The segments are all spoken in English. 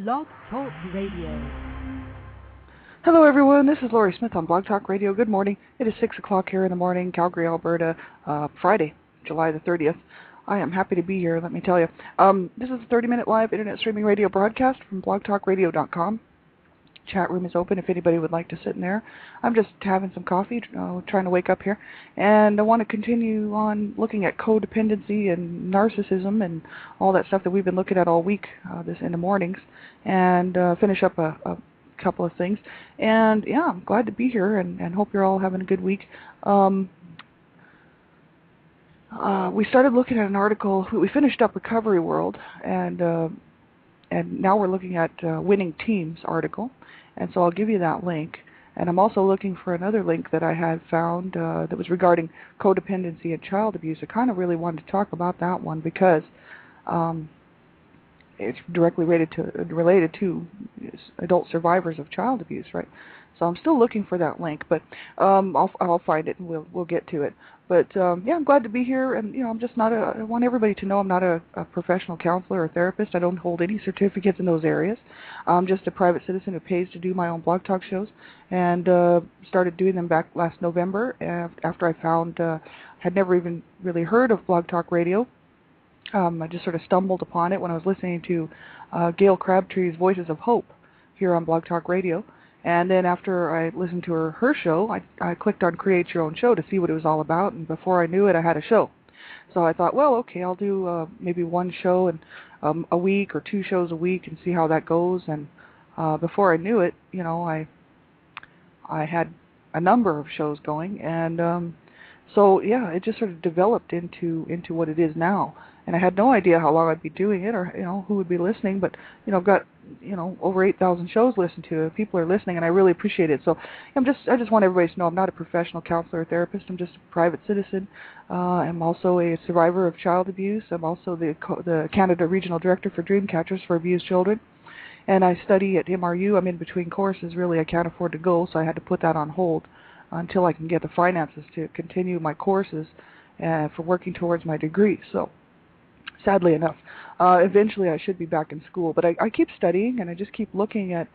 Blog Talk Radio. Hello everyone, this is Laurie Smith on Blog Talk Radio. Good morning. It is 6 o'clock here in the morning, Calgary, Alberta, Friday, July the 30th. I am happy to be here, let me tell you. This is a 30-minute live internet streaming radio broadcast from blogtalkradio.com. Chat room is open if anybody would like to sit in there. I'm just having some coffee, trying to wake up here. And I want to continue on looking at codependency and narcissism and all that stuff that we've been looking at all week this in the mornings, and finish up a couple of things. And yeah, I'm glad to be here and hope you're all having a good week. We started looking at an article. We finished up Recovery World, and now we're looking at Winning Teams article. And so I'll give you that link. And I'm also looking for another link that I had found that was regarding codependency and child abuse. I kind of really wanted to talk about that one because it's directly related to adult survivors of child abuse, right? So I'm still looking for that link, but I'll find it and we'll get to it. But yeah, I'm glad to be here, and I'm just not I want everybody to know I'm not a professional counselor or therapist. I don't hold any certificates in those areas. I'm just a private citizen who pays to do my own blog talk shows, and started doing them back last November after I found had never even really heard of Blog Talk Radio. I just sort of stumbled upon it when I was listening to Gail Crabtree's Voices of Hope here on Blog Talk Radio. And then after I listened to her show, I clicked on Create Your Own Show to see what it was all about, and before I knew it, I had a show. So I thought, well, okay, I'll do maybe one show and a week or two shows a week and see how that goes. And before I knew it, I had a number of shows going, and so yeah, it just sort of developed into what it is now. And I had no idea how long I'd be doing it, or who would be listening. But I've got over 8,000 shows listened to. People are listening, and I really appreciate it. So I just want everybody to know I'm not a professional counselor or therapist. I'm just a private citizen. I'm also a survivor of child abuse. I'm also the Canada Regional Director for Dreamcatchers for Abused Children. And I study at MRU. I'm in between courses. Really, I can't afford to go, so I had to put that on hold until I can get the finances to continue my courses for working towards my degree. So sadly enough, eventually I should be back in school. But I keep studying, and I just keep looking at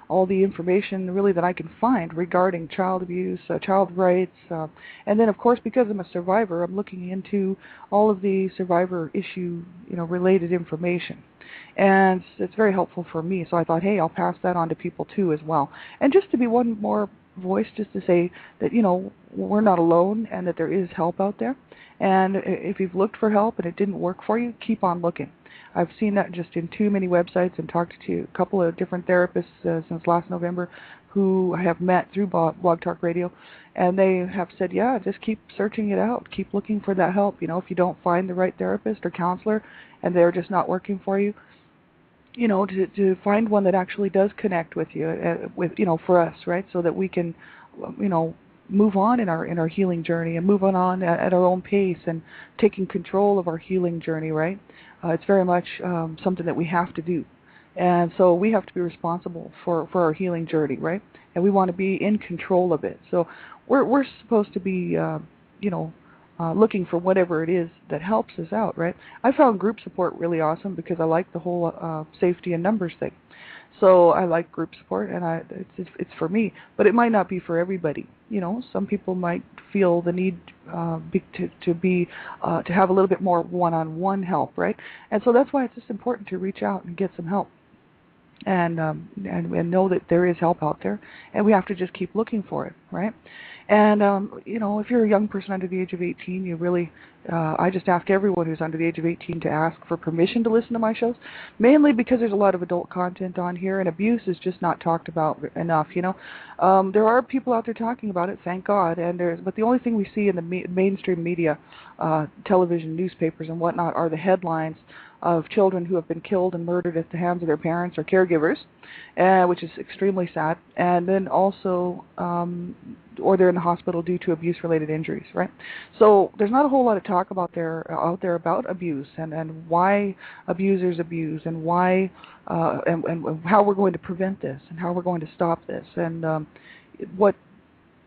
all the information really that I can find regarding child abuse, child rights, and then of course because I'm a survivor, I'm looking into all of the survivor issue, related information. And it's very helpful for me. So I thought, hey, I'll pass that on to people too as well. And just to be one more voice, just to say that we're not alone and that there is help out there. And if you've looked for help and it didn't work for you, keep on looking. I've seen that just in too many websites and talked to a couple of different therapists since last November who I have met through Blog Talk Radio, and they have said, yeah, just keep searching it out, keep looking for that help. If you don't find the right therapist or counselor and they're just not working for you, to find one that actually does connect with you, for us, right? So that we can, move on in our healing journey and move on at our own pace and taking control of our healing journey, right? It's very much something that we have to do. And so we have to be responsible for our healing journey, right? And we want to be in control of it. So we're supposed to be, looking for whatever it is that helps us out, right? I found group support really awesome because I like the whole safety in numbers thing. So I like group support, and it's for me, but it might not be for everybody. Some people might feel the need to have a little bit more one-on-one help, right? And so that's why it's just important to reach out and get some help, and know that there is help out there, and we have to just keep looking for it, right? And if you're a young person under the age of 18, you really, I just ask everyone who's under the age of 18 to ask for permission to listen to my shows, mainly because there's a lot of adult content on here, and abuse is just not talked about enough. There are people out there talking about it, thank God, but the only thing we see in the mainstream media, television, newspapers, and whatnot, are the headlines of children who have been killed and murdered at the hands of their parents or caregivers, which is extremely sad. And then also, or they're in the hospital due to abuse-related injuries, right? So there's not a whole lot of talk out there about abuse and why abusers abuse and why and how we're going to prevent this and how we're going to stop this and what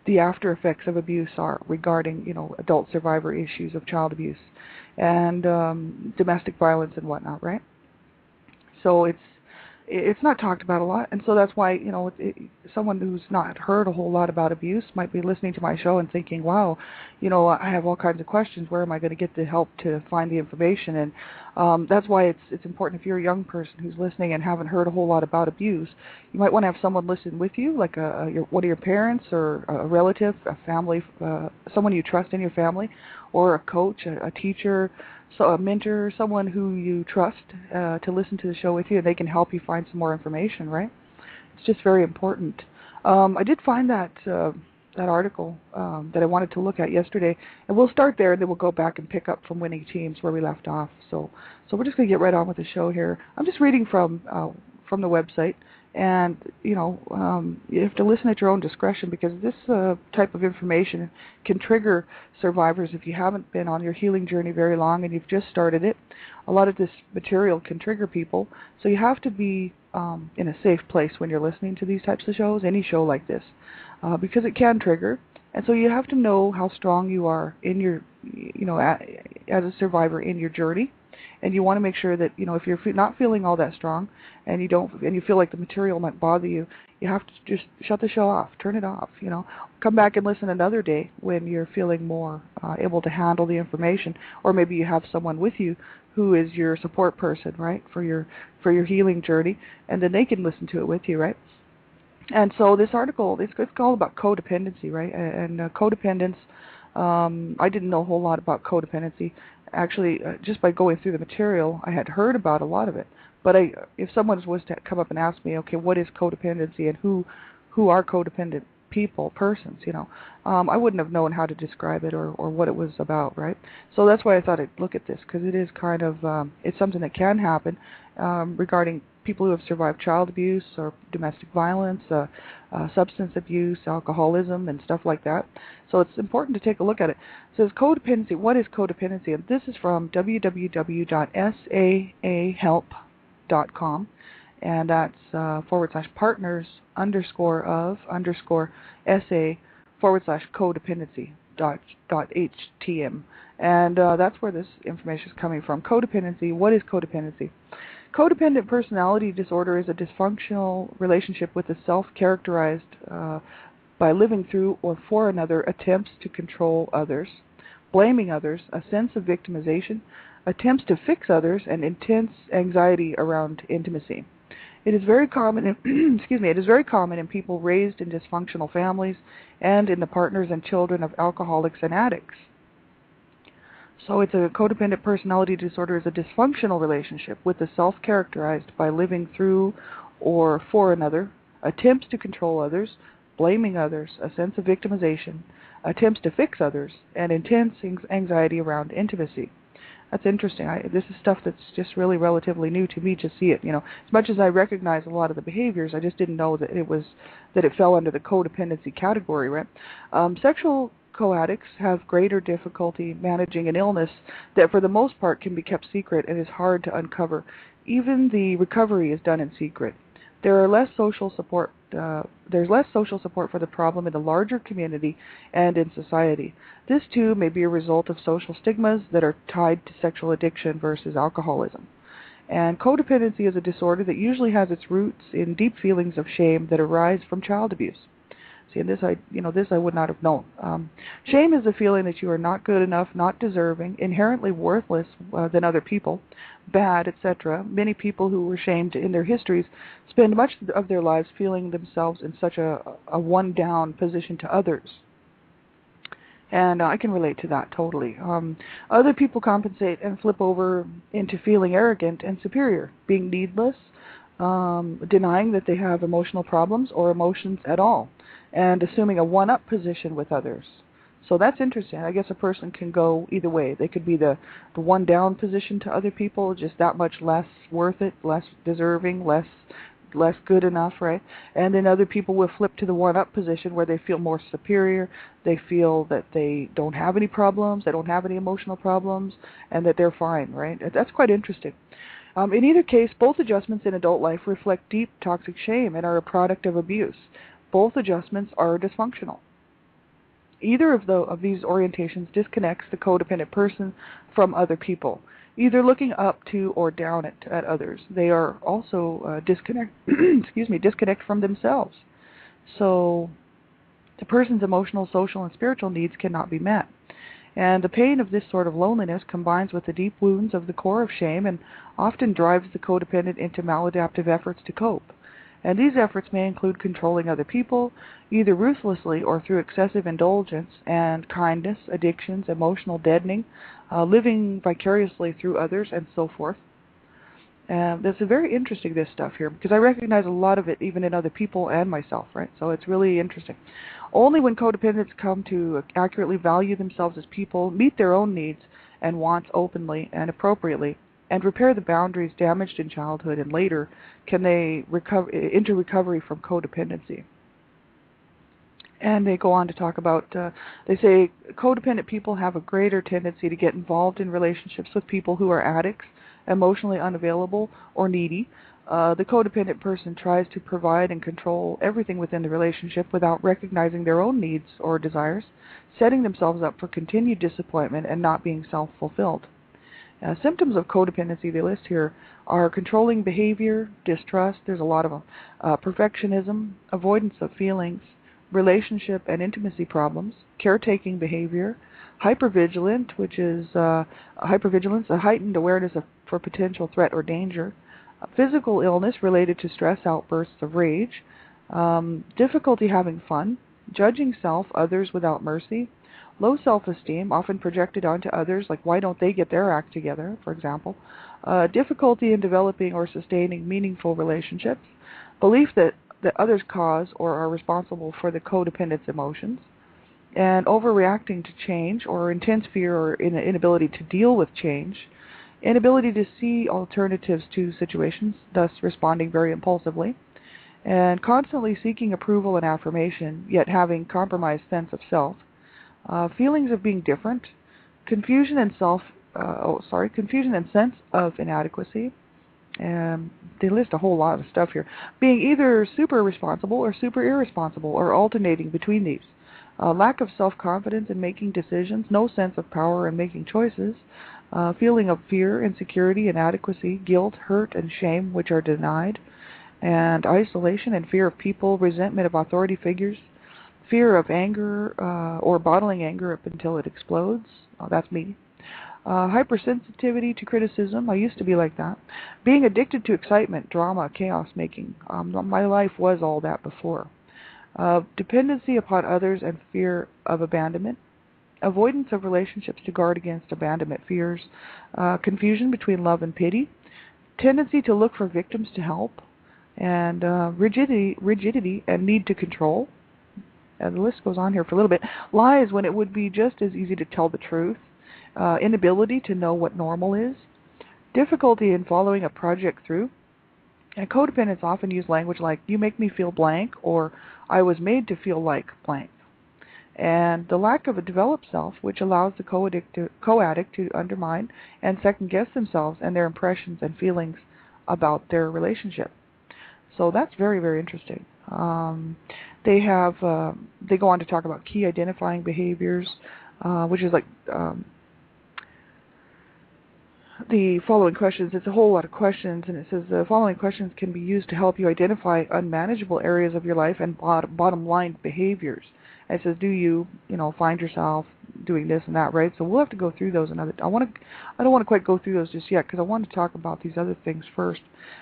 the after effects of abuse are regarding, adult survivor issues of child abuse and domestic violence and whatnot, right? So it's not talked about a lot, and so that's why, someone who's not heard a whole lot about abuse might be listening to my show and thinking, wow, I have all kinds of questions. Where am I going to get the help to find the information? And that's why it's important, if you're a young person who's listening and haven't heard a whole lot about abuse, you might want to have someone listen with you, like one of your parents or a relative, a family, someone you trust in your family, or a coach, a teacher, so a mentor, someone who you trust to listen to the show with you, and they can help you find some more information, right? It's just very important. I did find that article that I wanted to look at yesterday, and we'll start there, and then we'll go back and pick up from Winning Teams where we left off. So we're just going to get right on with the show here. I'm just reading from the website, and you have to listen at your own discretion, because this type of information can trigger survivors if you haven't been on your healing journey very long and you've just started it. A lot of this material can trigger people, so you have to be in a safe place when you're listening to these types of shows, any show like this, because it can trigger. And so you have to know how strong you are in your, as a survivor in your journey. And you want to make sure that, if you're not feeling all that strong, and you feel like the material might bother you, you have to just shut the show off, turn it off. Come back and listen another day when you're feeling more able to handle the information, or maybe you have someone with you who is your support person, right, for your healing journey, and then they can listen to it with you, right? And so this article, it's all about codependency, right? And codependence. I didn't know a whole lot about codependency. Actually, just by going through the material, I had heard about a lot of it. But if someone was to come up and ask me, okay, what is codependency and who are codependent persons, I wouldn't have known how to describe it or what it was about, right? So that's why I thought I'd look at this, because it is kind of, it's something that can happen regarding people who have survived child abuse or domestic violence, substance abuse, alcoholism, and stuff like that. So it's important to take a look at it. It says codependency. What is codependency? And this is from www.saahelp.com, and that's /partners_of/SA/codependency.htm. And that's where this information is coming from. Codependency. What is codependency? Codependent personality disorder is a dysfunctional relationship with the self characterized by living through or for another attempts to control others, blaming others, a sense of victimization, attempts to fix others, and intense anxiety around intimacy. It is very common it is very common in people raised in dysfunctional families and in the partners and children of alcoholics and addicts. So it's a codependent personality disorder is a dysfunctional relationship with the self characterized by living through or for another, attempts to control others, blaming others, a sense of victimization, attempts to fix others, and intense anxiety around intimacy. That's interesting. This is stuff that's just really relatively new to me to see it. As much as I recognize a lot of the behaviors, I just didn't know that it fell under the codependency category, right? Sexual co-addicts have greater difficulty managing an illness that for the most part can be kept secret and is hard to uncover. Even the recovery is done in secret. There's less social support for the problem in the larger community and in society. This too may be a result of social stigmas that are tied to sexual addiction versus alcoholism. And codependency is a disorder that usually has its roots in deep feelings of shame that arise from child abuse. See, and this I would not have known. Shame is the feeling that you are not good enough, not deserving, inherently worthless than other people, bad, etc. Many people who were shamed in their histories spend much of their lives feeling themselves in such a one-down position to others. And I can relate to that totally. Other people compensate and flip over into feeling arrogant and superior, being needless, denying that they have emotional problems or emotions at all, and assuming a one-up position with others. So that's interesting. I guess a person can go either way. They could be the one-down position to other people, just that much less worth it, less deserving, less good enough, right? And then other people will flip to the one-up position where they feel more superior. They feel that they don't have any problems, they don't have any emotional problems, and that they're fine, right? That's quite interesting. In either case, both adjustments in adult life reflect deep toxic shame and are a product of abuse. Both adjustments are dysfunctional. Either of these orientations disconnects the codependent person from other people. either looking up to or down at others. They are also disconnect from themselves. So the person's emotional, social, and spiritual needs cannot be met. And the pain of this sort of loneliness combines with the deep wounds of the core of shame and often drives the codependent into maladaptive efforts to cope. And these efforts may include controlling other people, either ruthlessly or through excessive indulgence and kindness, addictions, emotional deadening, living vicariously through others, and so forth. That's very interesting, this stuff here, because I recognize a lot of it even in other people and myself, right? So it's really interesting. Only when codependents come to accurately value themselves as people, meet their own needs and wants openly and appropriately, and repair the boundaries damaged in childhood and later, can they enter recovery from codependency. And they go on to talk about, they say codependent people have a greater tendency to get involved in relationships with people who are addicts, emotionally unavailable, or needy. The codependent person tries to provide and control everything within the relationship without recognizing their own needs or desires, setting themselves up for continued disappointment and not being self-fulfilled. Symptoms of codependency they list here are controlling behavior, distrust, there's a lot of them, perfectionism, avoidance of feelings, relationship and intimacy problems, caretaking behavior, hypervigilance, which is hypervigilance, a heightened awareness for potential threat or danger, physical illness related to stress outbursts of rage, difficulty having fun, judging self, others without mercy, low self-esteem, often projected onto others, like why don't they get their act together, for example, difficulty in developing or sustaining meaningful relationships, belief that others cause or are responsible for the codependent's emotions, and overreacting to change or intense fear or inability to deal with change, inability to see alternatives to situations, thus responding very impulsively, and constantly seeking approval and affirmation, yet having compromised sense of self, feelings of being different, confusion and sense of inadequacy. And they list a whole lot of stuff here. Being either super responsible or super irresponsible, or alternating between these. Lack of self-confidence in making decisions, no sense of power in making choices, feeling of fear, insecurity, inadequacy, guilt, hurt, and shame, which are denied, and isolation and fear of people, resentment of authority figures, fear of anger or bottling anger up until it explodes. That's me. Hypersensitivity to criticism. I used to be like that. Being addicted to excitement, drama, chaos making. My life was all that before. Dependency upon others and fear of abandonment. Avoidance of relationships to guard against abandonment fears. Confusion between love and pity. Tendency to look for victims to help. And rigidity and need to control. And the list goes on here for a little bit. Lies when it would be just as easy to tell the truth. Inability to know what normal is. Difficulty in following a project through. And codependents often use language like, you make me feel blank, or I was made to feel like blank. And the lack of a developed self, which allows the co-addict to undermine and second-guess themselves and their impressions and feelings about their relationship. So that's very, very interesting. They go on to talk about key identifying behaviors, which is like the following questions. It's a whole lot of questions, and it says the following questions can be used to help you identify unmanageable areas of your life and bottom-line behaviors. And it says, do you find yourself doing this and that, right? So we'll have to go through those another. I don't want to quite go through those just yet because I want to talk about these other things first.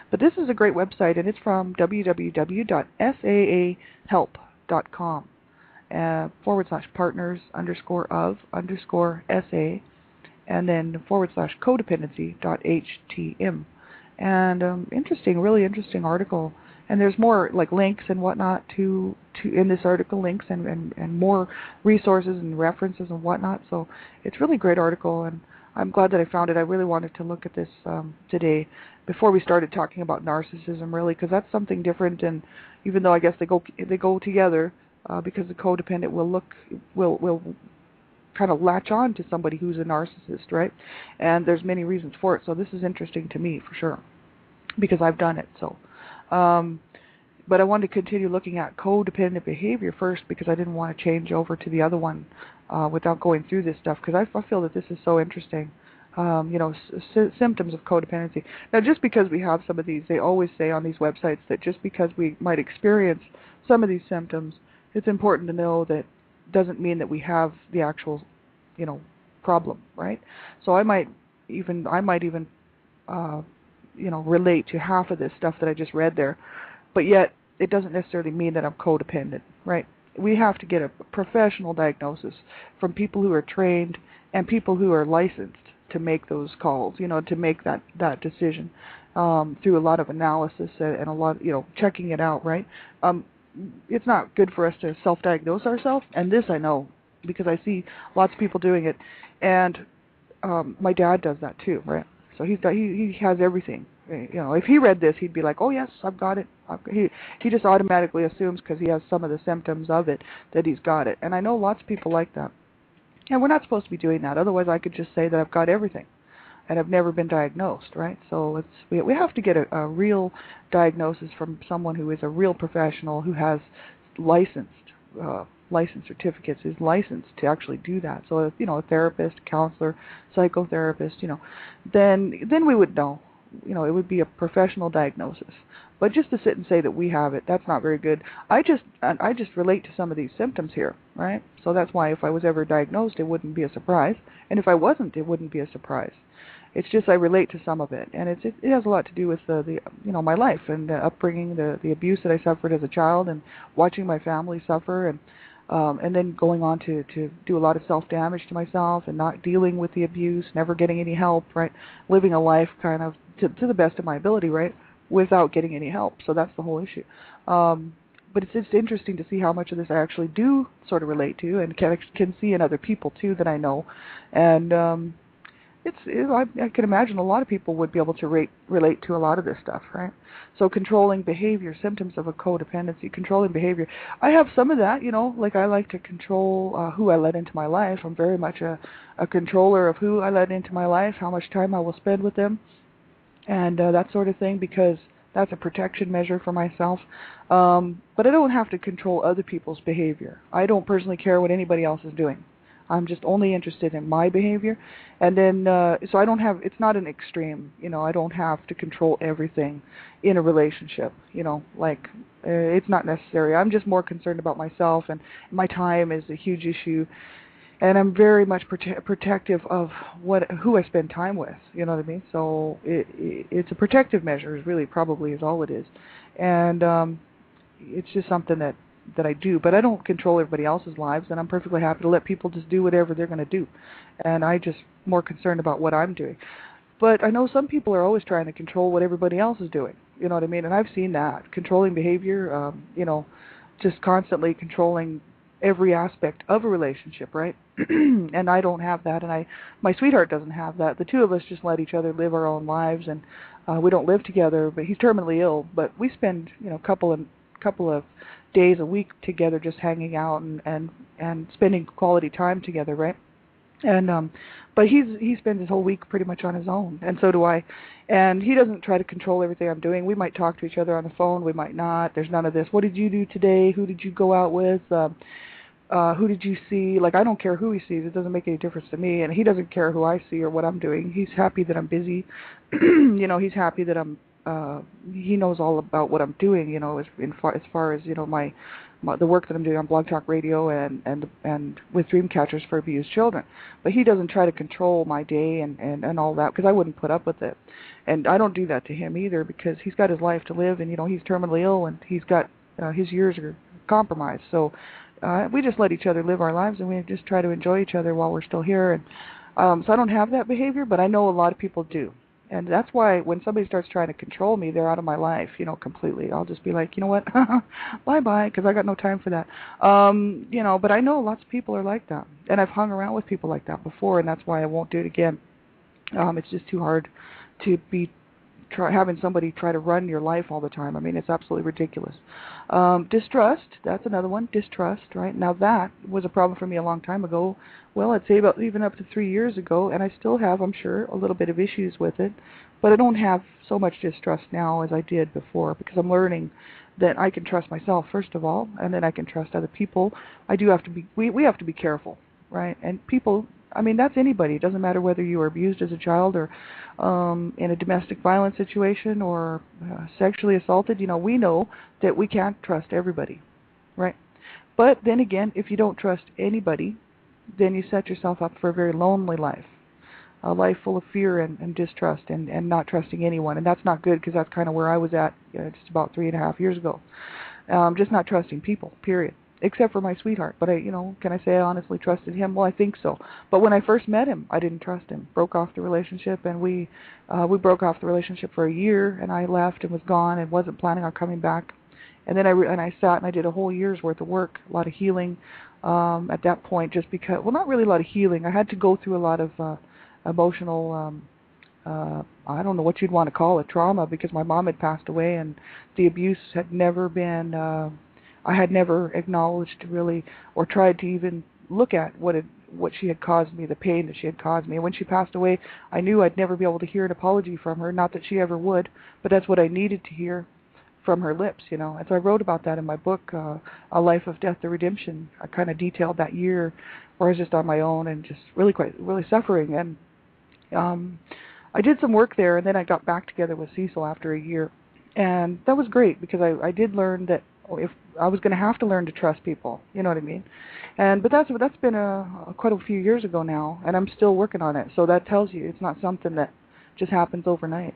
But this is a great website, and it's from www.saahelp.com /partners_of_SA and then /codependency.htm. And really interesting article. And there's more like links and whatnot to in this article, links and more resources and references and whatnot. So it's really a great article, and I'm glad that I found it. I really wanted to look at this today before we started talking about narcissism, really, because that's something different. And even though I guess they go together, because the codependent will kind of latch on to somebody who's a narcissist, right? And there's many reasons for it. So this is interesting to me for sure, because I've done it. So. But I wanted to continue looking at codependent behavior first because I didn't want to change over to the other one without going through this stuff, because I feel that this is so interesting. symptoms of codependency. Now, just because we have some of these, they always say on these websites that just because we might experience some of these symptoms, it's important to know that doesn't mean that we have the actual, problem, right? So I might even relate to half of this stuff that I just read there, but yet it doesn't necessarily mean that I'm codependent, right? We have to get a professional diagnosis from people who are trained and people who are licensed to make those calls, to make that decision through a lot of analysis and a lot, checking it out, right? It's not good for us to self-diagnose ourselves, and this I know because I see lots of people doing it, and my dad does that too, right? So he has everything. If he read this, he'd be like, "Oh yes, I've got it." He just automatically assumes because he has some of the symptoms of it that he's got it, and I know lots of people like that. And we're not supposed to be doing that. Otherwise, I could just say that I've got everything, and I've never been diagnosed, right? So we have to get a real diagnosis from someone who is a real professional who has licensed certificates, is licensed to actually do that. So if, a therapist, counselor, psychotherapist, then we would know. It would be a professional diagnosis. But just to sit and say that we have it, that's not very good. I just relate to some of these symptoms here, right? So that's why if I was ever diagnosed, it wouldn't be a surprise, and if I wasn't, it wouldn't be a surprise. It's just I relate to some of it, and it has a lot to do with the my life and the upbringing, the abuse that I suffered as a child, and watching my family suffer, and then going on to do a lot of self-damage to myself and not dealing with the abuse, never getting any help, right? Living a life kind of to the best of my ability, right, without getting any help. So that's the whole issue. But it's interesting to see how much of this I actually do sort of relate to and can see in other people too that I know. And I can imagine a lot of people would be able to relate to a lot of this stuff, right? So controlling behavior, symptoms of a codependency, controlling behavior. I have some of that, like I like to control who I let into my life. I'm very much a controller of who I let into my life, how much time I will spend with them, and that sort of thing, because that's a protection measure for myself. But I don't have to control other people's behavior. I don't personally care what anybody else is doing. I'm just only interested in my behavior, and then so I don't have. It's not an extreme, I don't have to control everything in a relationship. It's not necessary. I'm just more concerned about myself, and my time is a huge issue, and I'm very much protective of who I spend time with. You know what I mean? So it's a protective measure. Is really probably is all it is, and it's just something that I do, but I don't control everybody else's lives, and I'm perfectly happy to let people just do whatever they're going to do, and I just more concerned about what I'm doing. But I know some people are always trying to control what everybody else is doing, you know what I mean, and I've seen that, controlling behavior, just constantly controlling every aspect of a relationship, right? And I don't have that, and my sweetheart doesn't have that. The two of us just let each other live our own lives, and we don't live together, but he's terminally ill, but we spend, a couple of days a week together just hanging out and spending quality time together, right? And but he spends his whole week pretty much on his own, and so do I. And he doesn't try to control everything I'm doing. We might talk to each other on the phone, we might not. There's none of this. What did you do today? Who did you go out with? Who did you see? Like, I don't care who he sees. It doesn't make any difference to me, and he doesn't care who I see or what I'm doing. He's happy that I'm busy. He's happy that I'm he knows all about what I'm doing, as far as my the work that I'm doing on Blog Talk Radio and with Dreamcatchers for Abused Children. But he doesn't try to control my day and all that, because I wouldn't put up with it. And I don't do that to him either, because he's got his life to live, and he's terminally ill, and he's got his years are compromised. So we just let each other live our lives, and we just try to enjoy each other while we're still here. And so I don't have that behavior, but I know a lot of people do. And that's why when somebody starts trying to control me, they're out of my life, completely. I'll just be like, you know what, bye-bye, because I got no time for that. But I know lots of people are like that. And I've hung around with people like that before, and that's why I won't do it again. It's just too hard to be having somebody try to run your life all the time. I mean, it's absolutely ridiculous. Distrust, that's another one, distrust, right? Now that was a problem for me a long time ago. Well, I'd say about even up to 3 years ago, and I still have, I'm sure, a little bit of issues with it, but I don't have so much distrust now as I did before, because I'm learning that I can trust myself, first of all, and then I can trust other people. I do have to be, we have to be careful, right? And people I mean, that's anybody. It doesn't matter whether you were abused as a child or in a domestic violence situation or sexually assaulted. We know that we can't trust everybody, right? But then again, if you don't trust anybody, then you set yourself up for a very lonely life, a life full of fear and distrust and not trusting anyone. And that's not good, because that's kind of where I was at just about 3.5 years ago. Just not trusting people, period. Except for my sweetheart. But can I say I honestly trusted him? Well, I think so. But when I first met him, I didn't trust him. Broke off the relationship, and we broke off the relationship for a year, and I left and was gone and wasn't planning on coming back. And then I sat and I did a whole year's worth of work, a lot of healing at that point, just because, well, not really a lot of healing. I had to go through a lot of emotional, I don't know what you'd want to call it, trauma, because my mom had passed away, and the abuse had never been, I had never acknowledged really, or tried to even look at what she had caused me, the pain that she had caused me. And when she passed away, I knew I'd never be able to hear an apology from her, not that she ever would, but that's what I needed to hear from her lips, And so I wrote about that in my book, A Life of Death, The Redemption. I kind of detailed that year where I was just on my own and just really suffering. And I did some work there, and then I got back together with Cecil after a year. And that was great, because I did learn that if I was going to have to learn to trust people, you know what I mean? But that's been quite a few years ago now, and I'm still working on it. So that tells you it's not something that just happens overnight.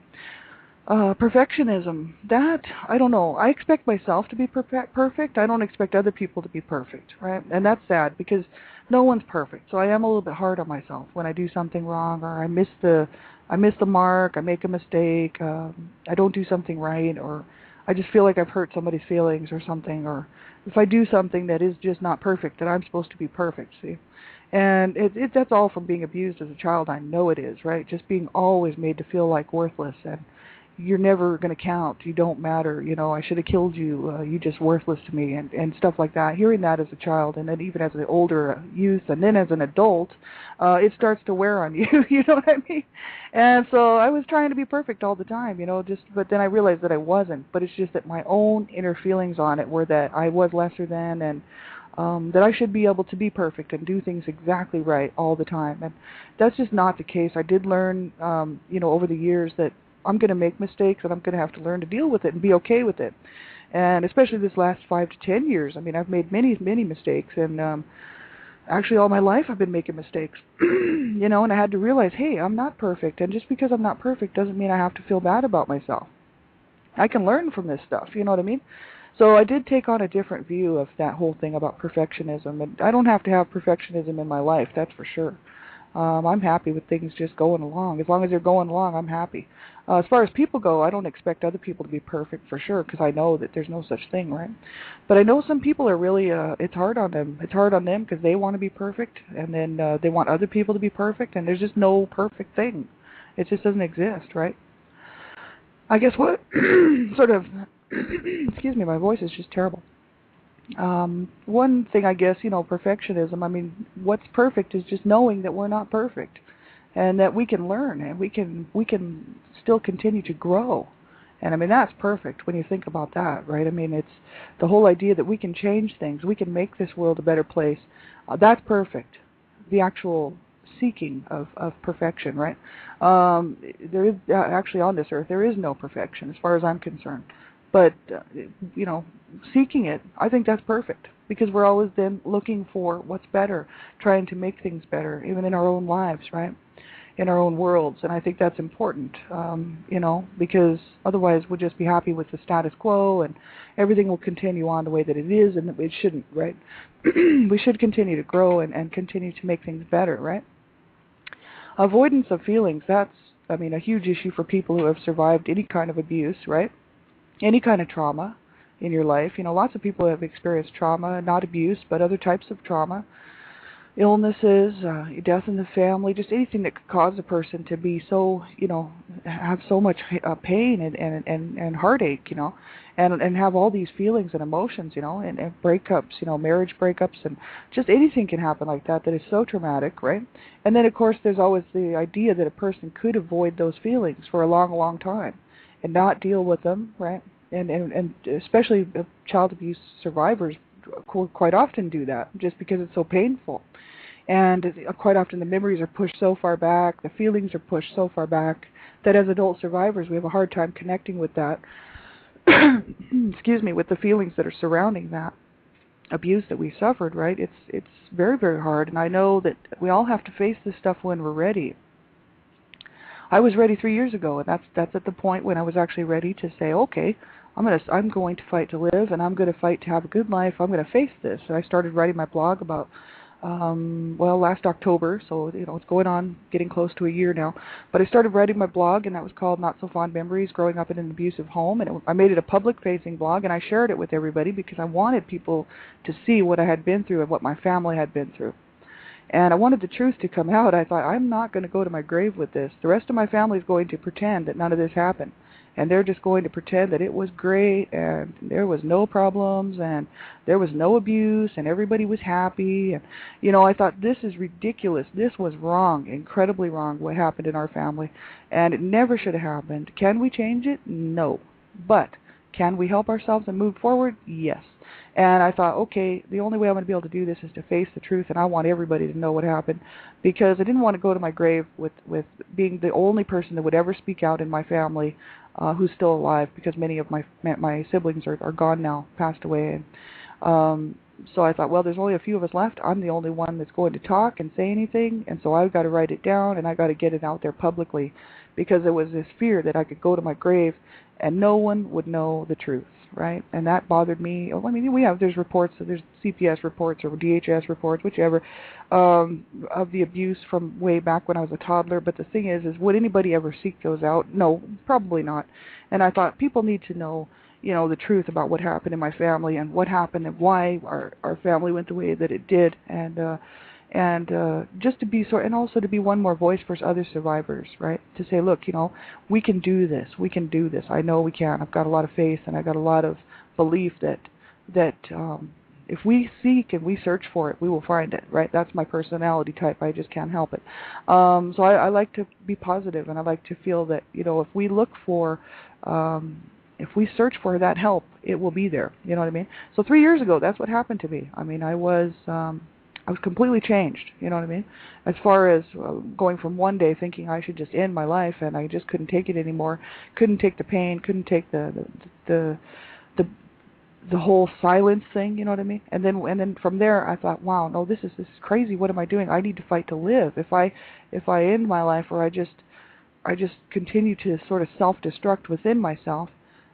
Perfectionism, that, I don't know. I expect myself to be perfect. I don't expect other people to be perfect, right? And that's sad, because no one's perfect. So I am a little bit hard on myself when I do something wrong, or I miss the mark, I make a mistake, I don't do something right, or I just feel like I've hurt somebody's feelings or something, or if I do something that is just not perfect, that I'm supposed to be perfect, see? And that's all from being abused as a child. I know it is, right? Just being always made to feel like worthless, and you're never going to count, you don't matter, I should have killed you, you're just worthless to me, and stuff like that. Hearing that as a child, and then even as an older youth, and then as an adult, it starts to wear on you, you know what I mean? And so I was trying to be perfect all the time, but then I realized that I wasn't, but it's just that my own inner feelings on it were that I was lesser than, and that I should be able to be perfect and do things exactly right all the time. And that's just not the case. I did learn, over the years that I'm going to make mistakes, and I'm going to have to learn to deal with it and be okay with it. And especially this last 5 to 10 years, I mean, I've made many, many mistakes, and actually all my life I've been making mistakes, and I had to realize, hey, I'm not perfect, and just because I'm not perfect doesn't mean I have to feel bad about myself. I can learn from this stuff, you know what I mean? So I did take on a different view of that whole thing about perfectionism, and I don't have to have perfectionism in my life, that's for sure. I'm happy with things just going along. As long as they're going along, I'm happy. As far as people go, I don't expect other people to be perfect for sure, because I know that there's no such thing, right? But I know some people are really, it's hard on them. It's hard on them because they want to be perfect, and then they want other people to be perfect, and there's just no perfect thing. It just doesn't exist, right? I guess what sort of, excuse me, my voice is just terrible. One thing, I guess, perfectionism, I mean, what's perfect is just knowing that we're not perfect, and that we can learn, and we can still continue to grow. And I mean, that's perfect when you think about that, right? I mean, it's the whole idea that we can change things, we can make this world a better place. That's perfect. The actual seeking of perfection, right? There is actually on this earth, there is no perfection as far as I'm concerned. But, seeking it, I think that's perfect, because we're always then looking for what's better, trying to make things better, even in our own lives, right? In our own worlds. And I think that's important, because otherwise we'll just be happy with the status quo, and everything will continue on the way that it is, and it shouldn't, right? We should continue to grow and continue to make things better, right? Avoidance of feelings, that's, a huge issue for people who have survived any kind of abuse, right? Any kind of trauma in your life. Lots of people have experienced trauma, not abuse, but other types of trauma. Illnesses, death in the family, just anything that could cause a person to be so, have so much pain and heartache, and have all these feelings and emotions, and breakups, marriage breakups, and just anything can happen like that is so traumatic, right? And then, of course, there's always the idea that a person could avoid those feelings for a long, long time and not deal with them, right? And especially child abuse survivors quite often do that just because it's so painful. And quite often the memories are pushed so far back, the feelings are pushed so far back, that as adult survivors we have a hard time connecting with that, excuse me, with the feelings that are surrounding that abuse that we suffered, right? It's very, very hard, and I know that we all have to face this stuff when we're ready. I was ready 3 years ago, and that's at the point when I was actually ready to say, okay, I'm going to fight to live, and I'm going to fight to have a good life. I'm going to face this. And I started writing my blog about last October, so it's going on, getting close to a year now. But I started writing my blog, and that was called Not So Fond Memories: Growing Up in an Abusive Home. And I made it a public-facing blog, and I shared it with everybody because I wanted people to see what I had been through and what my family had been through. And I wanted the truth to come out. I thought, I'm not going to go to my grave with this. The rest of my family is going to pretend that none of this happened. And they're just going to pretend that it was great and there was no problems and there was no abuse and everybody was happy. And, I thought, this is ridiculous. This was wrong, incredibly wrong, what happened in our family. And it never should have happened. Can we change it? No. But can we help ourselves and move forward? Yes. And I thought, okay, the only way I'm going to be able to do this is to face the truth, and I want everybody to know what happened, because I didn't want to go to my grave with being the only person that would ever speak out in my family who's still alive, because many of my siblings are gone now, passed away. And so I thought, well, there's only a few of us left. I'm the only one that's going to talk and say anything, and so I've got to write it down, and I've got to get it out there publicly, because there was this fear that I could go to my grave and no one would know the truth, right? And that bothered me. I mean, there's reports, there's CPS reports or DHS reports, whichever, of the abuse from way back when I was a toddler. But the thing is would anybody ever seek those out? No, probably not. And I thought people need to know, the truth about what happened in my family and what happened and why our family went the way that it did. And just to be and also to be one more voice for other survivors, right? To say, look, we can do this. We can do this. I know we can. I've got a lot of faith and I've got a lot of belief that if we seek and we search for it, we will find it, right? That's my personality type. I just can't help it. So I like to be positive, and I like to feel that, if we look for, if we search for that help, it will be there. You know what I mean? So 3 years ago, that's what happened to me. I mean, I was completely changed, you know what I mean? As far as going from one day thinking I should just end my life, and I just couldn't take it anymore, couldn't take the pain, couldn't take the whole silence thing, you know what I mean? And then from there I thought, wow, no, this is crazy. What am I doing? I need to fight to live. If I end my life, or I just continue to sort of self-destruct within myself,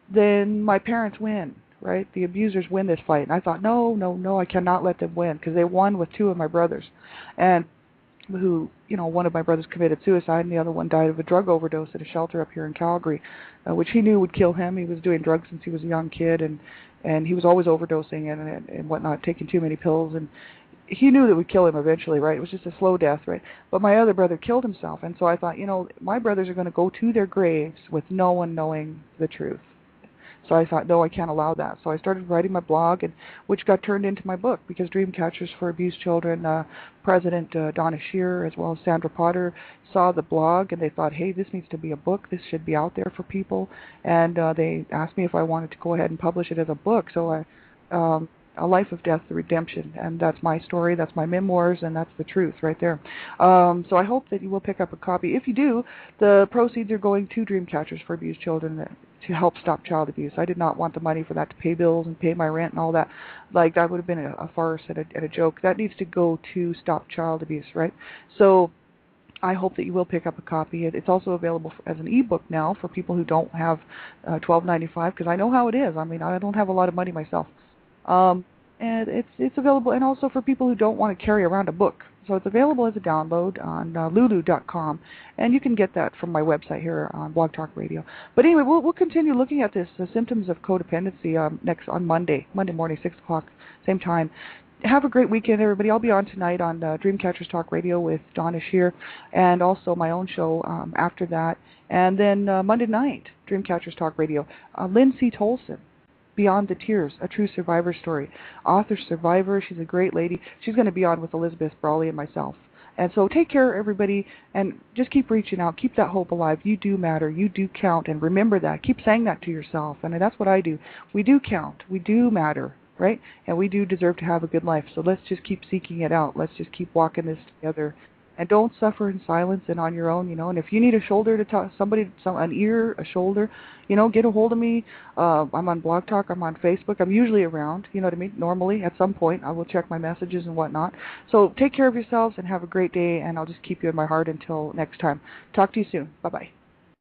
then my parents win. Right? The abusers win this fight. And I thought, no, I cannot let them win, because they won with two of my brothers. And one of my brothers committed suicide, and the other one died of a drug overdose at a shelter up here in Calgary, which he knew would kill him. He was doing drugs since he was a young kid, and he was always overdosing and whatnot, taking too many pills, and he knew that would kill him eventually, right? It was just a slow death, right? But my other brother killed himself, and so I thought, my brothers are going to go to their graves with no one knowing the truth. So I thought, no, I can't allow that. So I started writing my blog, which got turned into my book, because Dream Catchers for Abused Children, President Donna Shear, as well as Sandra Potter, saw the blog, and they thought, hey, this needs to be a book. This should be out there for people. And they asked me if I wanted to go ahead and publish it as a book. So A Life of Death, The Redemption, and that's my story, that's my memoirs, and that's the truth right there. So I hope that you will pick up a copy. If you do, the proceeds are going to Dream Catchers for Abused Children to help stop child abuse. I did not want the money for that to pay bills and pay my rent and all that. Like, that would have been a farce and a joke. That needs to go to stop child abuse, right? So I hope that you will pick up a copy. It's also available as an ebook now for people who don't have $12.95, because I know how it is. I mean, I don't have a lot of money myself. And it's available, and also for people who don't want to carry around a book. So it's available as a download on lulu.com, and you can get that from my website here on Blog Talk Radio. But anyway, we'll continue looking at this, the symptoms of codependency, next on Monday morning, 6 o'clock, same time. Have a great weekend, everybody. I'll be on tonight on Dreamcatchers Talk Radio with Donna Shear, and also my own show after that. And then Monday night, Dreamcatchers Talk Radio, Lindsay Tolson, Beyond the Tears, a true survivor story. Author, survivor, she's a great lady. She's going to be on with Elizabeth Brawley and myself. And so take care, everybody, and just keep reaching out. Keep that hope alive. You do matter. You do count, and remember that. Keep saying that to yourself, and that's what I do. We do count. We do matter. right? And we do deserve to have a good life. So let's just keep seeking it out. Let's just keep walking this together. And don't suffer in silence and on your own, And if you need a shoulder to talk, an ear, a shoulder, get a hold of me. I'm on Blog Talk. I'm on Facebook. I'm usually around, you know what I mean? Normally, at some point, I will check my messages and whatnot. So take care of yourselves and have a great day, and I'll just keep you in my heart until next time. Talk to you soon. Bye-bye.